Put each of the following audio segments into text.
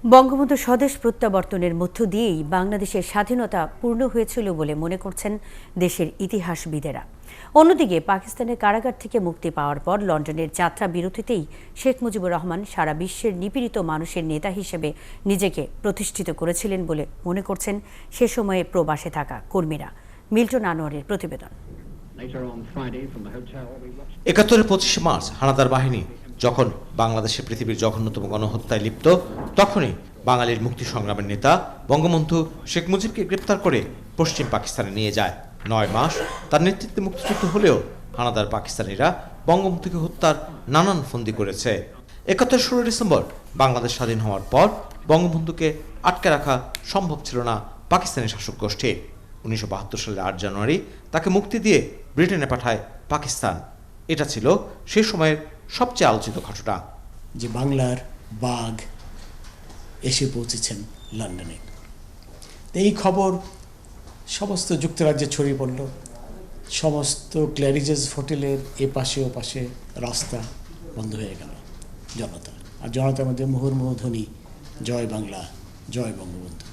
বঙ্গবন্ধু স্বদেশ প্রত্যাবর্তনের মধ্য দিয়েই বাংলাদেশের স্বাধীনতা পূর্ণ হয়েছিল বলে মনে করছেন দেশের ইতিহাসবিদেরা। অন্যদিকে পাকিস্তানের কারাগার থেকে মুক্তি পাওয়ার পর লন্ডনের যাত্রা বিরতিতেই শেখ মুজিবুর রহমান সারা বিশ্বের নিপীড়িত মানুষের নেতা হিসেবে নিজেকে প্রতিষ্ঠিত করেছিলেন বলে মনে করছেন সে সময়ে প্রবাসে থাকা কর্মীরা। মিল্টন আনোয়ারের প্রতিবেদন। ৭১-এর ২৫ মার্চ হানাদার বাহিনী যখন বাংলাদেশে পৃথিবীর জঘন্যতম গণহত্যায় লিপ্ত, তখনই বাঙালির মুক্তি সংগ্রামের নেতা বঙ্গবন্ধু শেখ মুজিবকে গ্রেপ্তার করে পশ্চিম পাকিস্তানে নিয়ে যায়। ৯ মাস তার নেতৃত্বে মুক্তিযুদ্ধ হলেও হানাদার পাকিস্তানিরা বঙ্গবন্ধুকে হত্যার নানান ফন্দি করেছে। ৭১ 16 ডিসেম্বর বাংলাদেশ স্বাধীন হওয়ার পর বঙ্গবন্ধুকে আটকে রাখা সম্ভব ছিল না পাকিস্তানি শাসক গোষ্ঠী। ১৯৭২ সালের ৮ জানুয়ারি তাকে মুক্তি দিয়ে ব্রিটেনে পাঠায় পাকিস্তান। এটা ছিল সে সময়ের সবচেয়ে আলোচিত ঘটনা, যে বাংলার বাঘ এসে পৌঁছেছেন লন্ডনে। এই খবর সমস্ত যুক্তরাজ্যে ছড়িয়ে পড়ল। সমস্ত ক্ল্যারিজেস হোটেলের এপাশে ওপাশে রাস্তা বন্ধ হয়ে গেল জনতা, আর জনতার মধ্যে মুহুর্মুহু ধ্বনি, জয় বাংলা, জয় বঙ্গবন্ধু।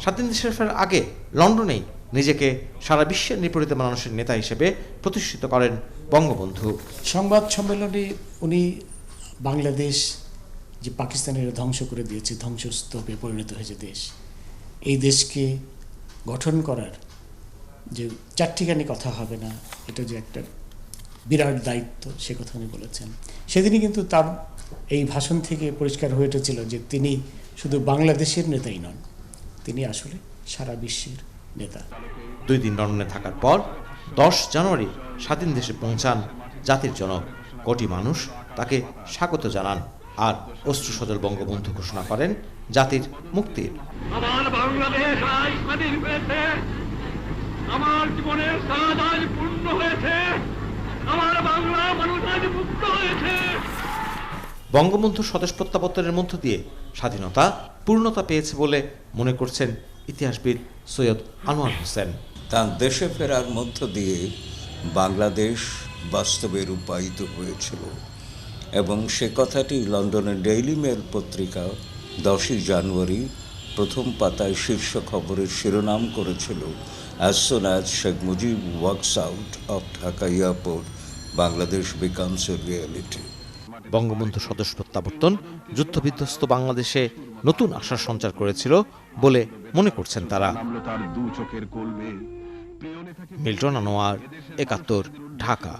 স্বাধীন দেশের ফেরার আগে লন্ডনেই নিজেকে সারা বিশ্বের নিপীড়িত মানুষের নেতা হিসেবে প্রতিষ্ঠিত করেন বঙ্গবন্ধু। সংবাদ সম্মেলনে উনি বাংলাদেশ যে পাকিস্তানের ধ্বংস করে দিয়েছে, ধ্বংসস্তূপে পরিণত হয়েছে দেশ, এই দেশকে গঠন করার যে চারটিখানি কথা হবে না, এটা যে একটা বিরাট দায়িত্ব, সে কথা উনি বলেছেন। সেদিনই কিন্তু তার এই ভাষণ থেকে পরিষ্কার হয়ে উঠেছিল যে তিনি শুধু বাংলাদেশের নেতাই নন, তিনি আসলে সারা বিশ্বের নেতা। 2 দিন লন্ডনে থাকার পর 10 জানুয়ারি স্বাধীন দেশে পৌঁছান জাতির জনক। কোটি মানুষ তাকে স্বাগত জানান আর অশ্রুসজল বঙ্গবন্ধু ঘোষণা করেন জাতির মুক্তির। আমার বাংলাদেশ আজ স্বাধীন হয়েছে, আমার জীবনের স্বাদ আজ পূর্ণ হয়েছে, আমার বাংলা মানুষ আজ মুক্ত হয়েছে। বঙ্গবন্ধু স্বদেশ প্রত্যাবর্তনের মধ্য দিয়ে স্বাধীনতা পূর্ণতা পেয়েছে বলে মনে করছেন ইতিহাসবিদ সৈয়দ আনোয়ার হোসেন। তার দেশে ফেরার মধ্য দিয়ে বাংলাদেশ বাস্তবে রূপায়িত হয়েছিল এবং সে কথাটি লন্ডনের ডেইলি মেল পত্রিকা 10 জানুয়ারি প্রথম পাতায় শীর্ষ খবরের শিরোনাম করেছিল, as soon as Sheikh Mujib walks out of Dhaka airport, Bangladesh becomes a reality. Bangabandhu স্বদেশ প্রত্যাবর্তন যুদ্ধবিধ্বস্ত বাংলাদেশে নতুন আশার সঞ্চার করেছিল বলে মনে করছেন তারা। মিল্টন আনোয়ার, ৭১, ঢাকা।